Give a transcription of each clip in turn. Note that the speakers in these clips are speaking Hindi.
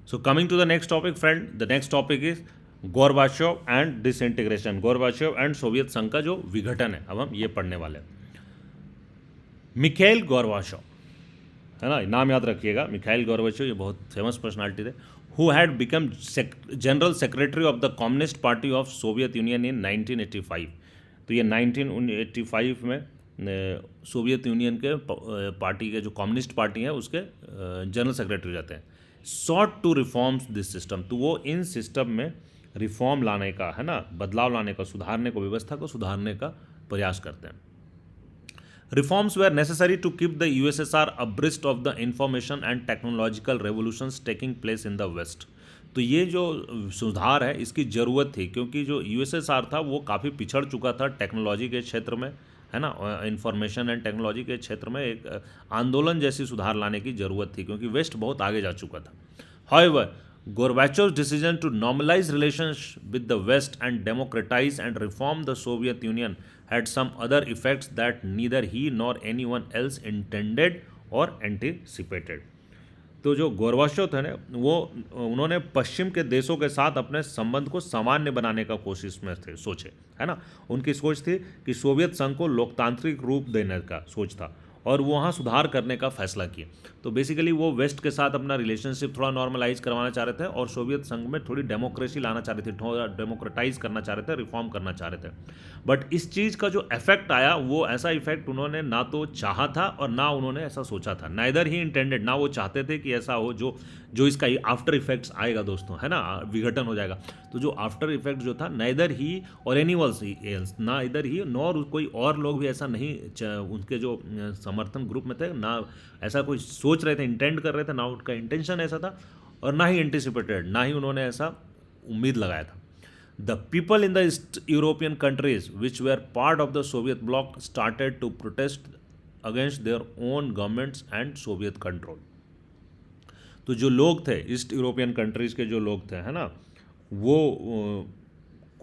So coming to the next topic, friend, the next topic is Gorbachev and disintegration, Gorbachev and Soviet संघ का जो विघटन है, अब हम ये पढ़ने वाले हैं। मिखाइल गोरबाचोव, है ना, नाम याद रखिएगा, मिखाइल गोरबाचोव, ये बहुत फेमस पर्सनालिटी थे। Who had become general secretary of the Communist Party of Soviet Union in 1985। तो ये 1985 में सोवियत यूनियन के पार्टी के जो कम्युनिस्ट पार्टी है उसके जनरल सेक्रेटरी रहते हैं। Sought to reforms this system, तो वो इन सिस्टम में रिफॉर्म लाने का, है ना, बदलाव लाने का, सुधारने को, व्यवस्था को सुधारने का प्रयास करते हैं। Reforms were necessary to keep the USSR abreast of the information and technological revolutions taking place in the West. तो ये जो सुधार है इसकी ज़रूरत थी, क्योंकि जो यूएसएसआर था वो काफ़ी पिछड़ चुका था टेक्नोलॉजी के क्षेत्र में, है ना, इंफॉर्मेशन एंड टेक्नोलॉजी के क्षेत्र में एक आंदोलन जैसी सुधार लाने की ज़रूरत थी, क्योंकि वेस्ट बहुत आगे जा चुका था। However, Gorbachev's decision to normalize relations with the West and democratize and reform the Soviet Union had some other effects that neither he nor anyone else intended or anticipated. तो जो गोरबाचोव थे ना, वो उन्होंने पश्चिम के देशों के साथ अपने संबंध को सामान्य बनाने का कोशिश में थे, सोचे, है ना। उनकी सोच थी कि सोवियत संघ को लोकतांत्रिक रूप देने का सोच था और वो वहाँ सुधार करने का फैसला किया। तो बेसिकली वो वेस्ट के साथ अपना रिलेशनशिप थोड़ा नॉर्मलाइज करवाना चाह रहे थे और सोवियत संघ में थोड़ी डेमोक्रेसी लाना चाह रहे थे, थोड़ा डेमोक्रेटाइज करना चाह रहे थे, रिफॉर्म करना चाह रहे थे। बट इस चीज़ का जो इफेक्ट आया वो ऐसा इफेक्ट उन्होंने ना तो चाहा था और ना उन्होंने ऐसा सोचा था। नाइदर ही इंटेंडेड, ना वो चाहते थे कि ऐसा हो जो इसका आफ्टर इफेक्ट्स आएगा दोस्तों, है ना, विघटन हो जाएगा। तो जो आफ्टर इफेक्ट जो था, नाइदर ही और एनी एल्स, ना इधर ही नॉर कोई और लोग भी ऐसा नहीं, उनके जो समर्थन ग्रुप में थे, ना ऐसा कोई सोच रहे थे, इंटेंड कर रहे थे, ना उनका इंटेंशन ऐसा था और ना ही एंटिसिपेटेड, ना ही उन्होंने ऐसा उम्मीद लगाया था। The people in the East European countries which were part of the Soviet bloc started to protest against their own governments and Soviet control. तो जो लोग थे ईस्ट यूरोपियन कंट्रीज़ के जो लोग थे, है ना, वो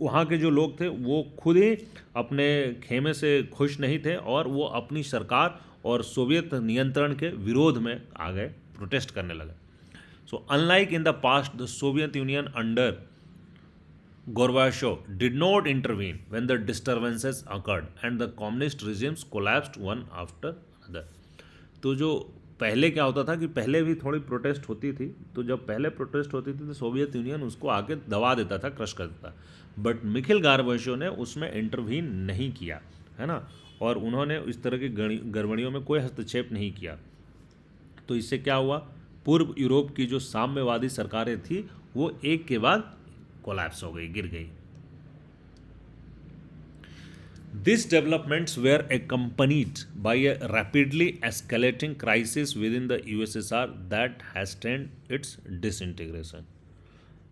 वहाँ के जो लोग थे वो खुद ही अपने खेमे से खुश नहीं थे और वो अपनी सरकार और सोवियत नियंत्रण के विरोध में आ गए, प्रोटेस्ट करने लगे। So unlike in the past, the Soviet union under Gorbachev did not intervene when the disturbances occurred and the communist regimes collapsed one after another. तो जो पहले क्या होता था कि पहले भी थोड़ी प्रोटेस्ट होती थी, तो जब पहले प्रोटेस्ट होती थी तो सोवियत यूनियन उसको आके दबा देता था, क्रश कर देता। बट मिखाइल गोर्बाचेव ने उसमें इंटरवीन नहीं किया, है ना, और उन्होंने इस तरह की गड़बड़ियों में कोई हस्तक्षेप नहीं किया। तो इससे क्या हुआ, पूर्व यूरोप की जो साम्यवादी सरकारें थी वो एक के बाद कोलैप्स हो गई, गिर गई। These developments were accompanied by a rapidly escalating crisis within the USSR that hastened its disintegration.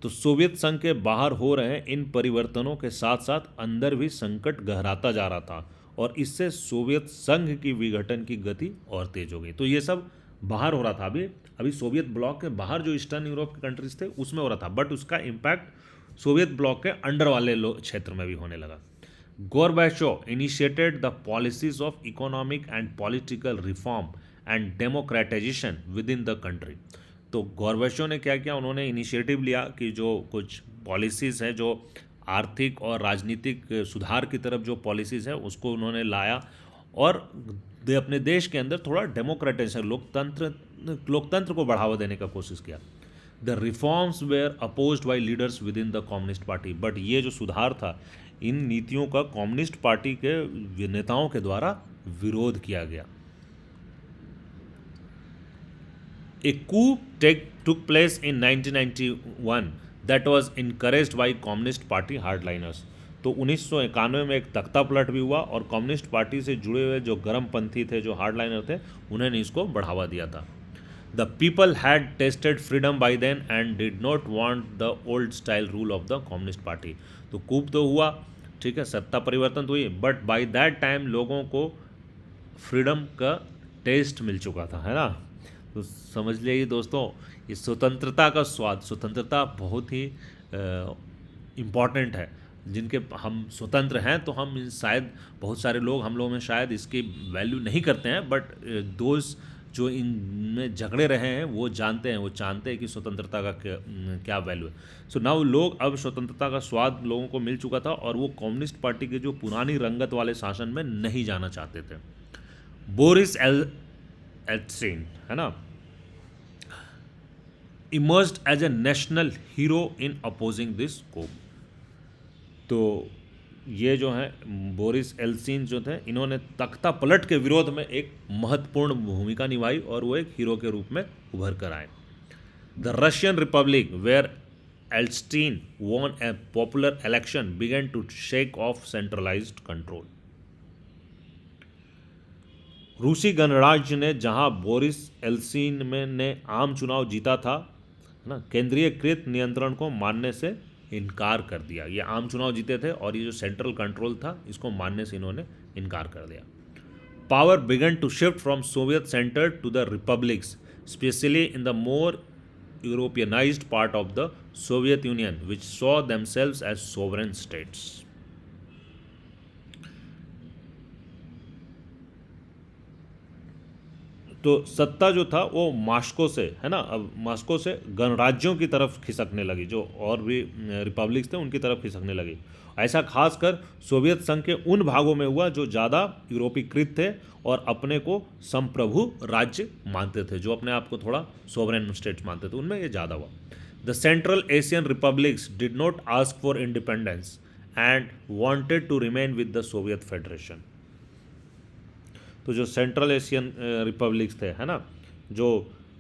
तो सोवियत संघ के बाहर हो रहे इन परिवर्तनों के साथ साथ अंदर भी संकट गहराता जा रहा था और इससे सोवियत संघ की विघटन की गति और तेज हो गई। तो ये सब बाहर हो रहा था, अभी सोवियत ब्लॉक के बाहर जो ईस्टर्न यूरोप के कंट्रीज थे उसमें हो रहा था, बट उसका इम्पैक्ट सोवियत ब्लॉक के अंडर वाले क्षेत्र में भी होने लगा। Gorbachev initiated the policies of economic and political reform and democratisation with in the country. तो गोर्बाचेव ने क्या किया, उन्होंने इनिशिएटिव लिया कि जो कुछ पॉलिसीज़ हैं, जो आर्थिक और राजनीतिक सुधार की तरफ जो पॉलिसीज़ हैं उसको उन्होंने लाया और अपने देश के अंदर थोड़ा डेमोक्रेटाइजेशन, लोकतंत्र को बढ़ावा देने का कोशिश किया। The reforms were opposed by leaders within the Communist Party. But ये जो सुधार था, इन नीतियों का कम्युनिस्ट पार्टी के नेताओं के द्वारा विरोध किया गया। A coup took place in 1991 that was encouraged by Communist Party hardliners. तो 1991 में एक तख्ता पलट भी हुआ और कम्युनिस्ट पार्टी से जुड़े हुए जो गर्मपंथी थे, जो हार्डलाइनर थे, उन्होंने इसको बढ़ावा दिया था। The people had tasted freedom by then and did not want the old style rule of the Communist Party. तो कूप तो हुआ, ठीक है, सत्ता परिवर्तन तो हुई, बट बाय दैट टाइम लोगों को फ्रीडम का टेस्ट मिल चुका था, है ना। तो समझ लीजिए दोस्तों, ये स्वतंत्रता का स्वाद, स्वतंत्रता बहुत ही इम्पॉर्टेंट है। जिनके हम स्वतंत्र हैं तो हम शायद बहुत सारे लोग हम लोगों में शायद इसकी वैल्यू नहीं करते हैं, बट दोज जो इनमें झगड़े रहे हैं वो जानते हैं, वो जानते हैं कि स्वतंत्रता का क्या वैल्यू है। सो नाउ लोग, अब स्वतंत्रता का स्वाद लोगों को मिल चुका था और वो कम्युनिस्ट पार्टी के जो पुरानी रंगत वाले शासन में नहीं जाना चाहते थे। बोरिस एल्त्सिन, है ना, emerged as a national hero in opposing this coup. तो ये जो है बोरिस एल्त्सिन जो थे, इन्होंने तख्ता पलट के विरोध में एक महत्वपूर्ण भूमिका निभाई और वो एक हीरो के रूप में उभर कर आए। The Russian republic where Yeltsin won a popular election began to shake off centralized control। रूसी गणराज्य ने जहां बोरिस एल्त्सिन ने आम चुनाव जीता था, है ना, केंद्रीयकृत नियंत्रण को मानने से इनकार कर दिया। ये आम चुनाव जीते थे और ये जो सेंट्रल कंट्रोल था इसको मानने से इन्होंने इनकार कर दिया। Power began to shift from Soviet centre to the republics, especially in the more Europeanised part of the Soviet Union which saw themselves as sovereign states. तो सत्ता जो था वो मास्को से, है ना, अब मास्को से गणराज्यों की तरफ खिसकने लगी, जो और भी रिपब्लिक्स थे उनकी तरफ खिसकने लगी। ऐसा खासकर सोवियत संघ के उन भागों में हुआ जो ज़्यादा यूरोपीकृत थे और अपने को संप्रभु राज्य मानते थे, जो अपने आप को थोड़ा सोवरेन स्टेट्स मानते थे, उनमें ये ज़्यादा हुआ। The Central Asian republics did not ask for independence and wanted to remain with the Soviet federation. तो जो सेंट्रल एशियन रिपब्लिक्स थे, है ना, जो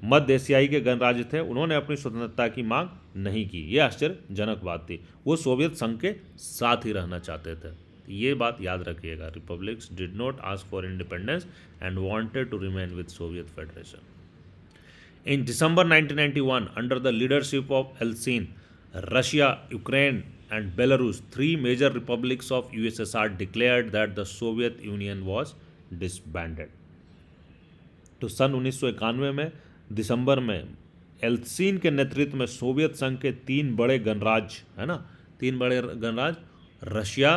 मध्य एशियाई के गणराज्य थे, उन्होंने अपनी स्वतंत्रता की मांग नहीं की। ये आश्चर्यजनक बात थी, वो सोवियत संघ के साथ ही रहना चाहते थे। ये बात याद रखिएगा, republics did not ask for independence and wanted to remain with Soviet federation. In December 1991, under the leadership of Yeltsin, Russia, Ukraine, and Belarus, three major republics of USSR declared that the Soviet Union was disbanded। तो सन 1991 में दिसंबर में एल्त्सिन के नेतृत्व में सोवियत संघ के तीन बड़े गणराज्य, है ना, तीन बड़े गणराज्य रशिया,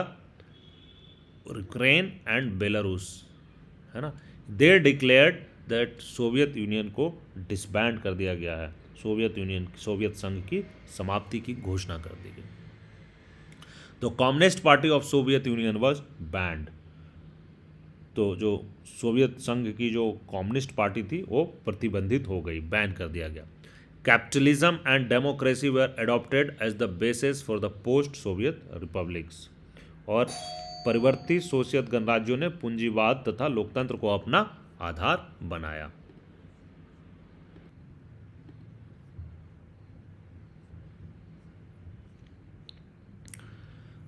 यूक्रेन एंड बेलारूस, है ना, दे डिक्लेयर्ड दैट सोवियत यूनियन को डिसबैंड कर दिया गया है। सोवियत संघ की समाप्ति की घोषणा कर दी गई। तो communist Party of Soviet union was band. तो जो सोवियत संघ की जो कम्युनिस्ट पार्टी थी वो प्रतिबंधित हो गई, बैन कर दिया गया। Capitalism and democracy were adopted as the basis for the post Soviet republics. और परिवर्तित सोवियत गणराज्यों ने पूंजीवाद तथा लोकतंत्र को अपना आधार बनाया।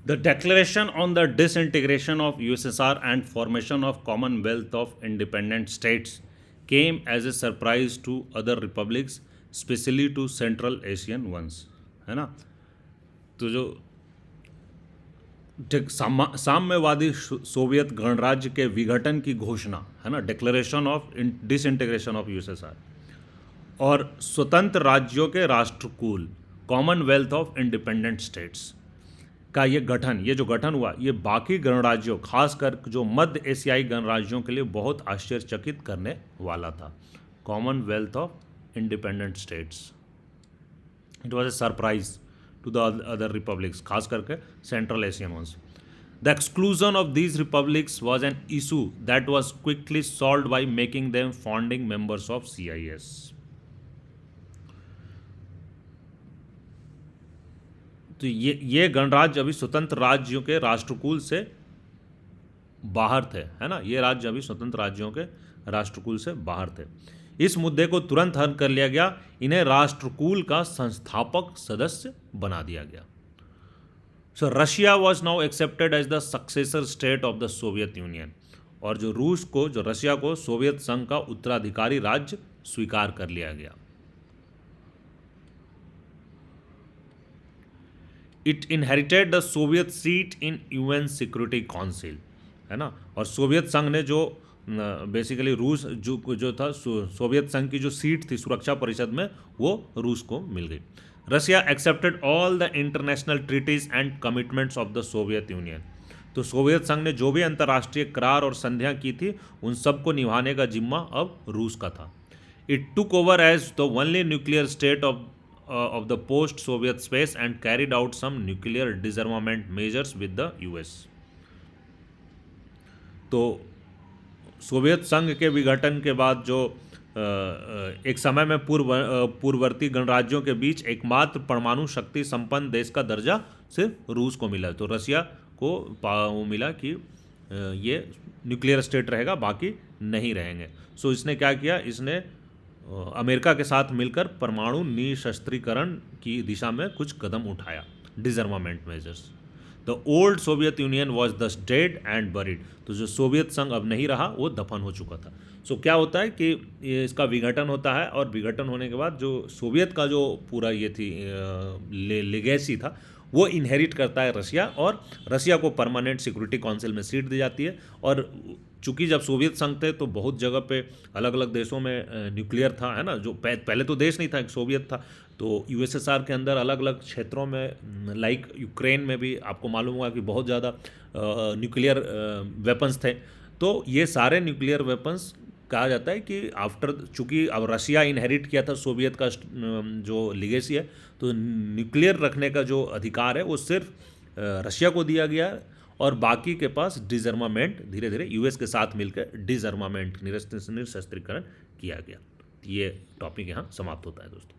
The declaration on the disintegration of USSR and formation of Commonwealth of Independent States came as a surprise to other republics, especially to Central Asian ones, है ना। तो जो साम्यवादी सोवियत गणराज्य के विघटन की घोषणा, है ना, declaration of disintegration of USSR, और स्वतंत्र राज्यों के राष्ट्रकूल कॉमनवेल्थ ऑफ इंडिपेंडेंट स्टेट्स का ये गठन, ये जो गठन हुआ, ये बाकी गणराज्यों, खासकर जो मध्य एशियाई गणराज्यों के लिए बहुत आश्चर्यचकित करने वाला था। Commonwealth of independent states, it was a surprise to the other republics, खास करके Central Asian ones. The exclusion of these republics was an issue that was quickly solved by making them founding members of CIS. तो ये गणराज्य अभी स्वतंत्र राज्यों के राष्ट्रकूल से बाहर थे, है ना, ये राज्य अभी स्वतंत्र राज्यों के राष्ट्रकूल से बाहर थे। इस मुद्दे को तुरंत हल कर लिया गया, इन्हें राष्ट्रकूल का संस्थापक सदस्य बना दिया गया। So Russia was now accepted as the successor state of the Soviet Union. और जो रूस को, जो रशिया को सोवियत संघ का उत्तराधिकारी राज्य स्वीकार कर लिया गया। It inherited the Soviet seat in UN security council, है ना, और सोवियत संघ ने जो बेसिकली रूस जो था, सोवियत संघ की जो सीट थी सुरक्षा परिषद में, वो रूस को मिल गई। Russia accepted all the international treaties and commitments of the Soviet Union. तो सोवियत संघ ने जो भी अंतर्राष्ट्रीय करार और संधियां की थी, उन सब को निभाने का जिम्मा अब रूस का था। It took over as the only nuclear state of the post-Soviet space and carried out some nuclear disarmament measures with the US. तो सोवियत संघ के विघटन के बाद जो एक समय में पूर्ववर्ती गणराज्यों के बीच एकमात्र परमाणु शक्ति संपन्न देश का दर्जा सिर्फ रूस को मिला। तो रसिया को वो मिला कि ये न्यूक्लियर स्टेट रहेगा, बाकी नहीं रहेंगे। सो इसने क्या किया, इसने अमेरिका के साथ मिलकर परमाणु निशस्त्रीकरण की दिशा में कुछ कदम उठाया, डिसआर्मामेंट measures. The old Soviet union was दस डेड एंड बरीड। तो जो सोवियत संघ अब नहीं रहा, वो दफन हो चुका था। सो क्या होता है कि इसका विघटन होता है, और विघटन होने के बाद जो सोवियत का जो पूरा ये थी लेगेसी था, वो इनहेरिट करता है रशिया, और रशिया को परमानेंट सिक्योरिटी काउंसिल में सीट दी जाती है। और चूंकि जब सोवियत संघ थे तो बहुत जगह पे अलग अलग देशों में न्यूक्लियर था, है ना, जो पहले तो देश नहीं था, एक सोवियत था। तो यूएसएसआर के अंदर अलग अलग क्षेत्रों में, लाइक यूक्रेन में भी आपको मालूम होगा कि बहुत ज़्यादा न्यूक्लियर वेपन्स थे। तो ये सारे न्यूक्लियर वेपन्स कहा जाता है कि आफ्टर, चूँकि अब रशिया इनहेरिट किया था सोवियत का जो लिगेसी है, तो न्यूक्लियर रखने का जो अधिकार है वो सिर्फ रशिया को दिया गया है, और बाकी के पास डिसआर्मामेंट धीरे धीरे यूएस के साथ मिलकर डिसआर्मामेंट निरस्त्रीकरण किया गया। ये टॉपिक यहाँ समाप्त होता है दोस्तों।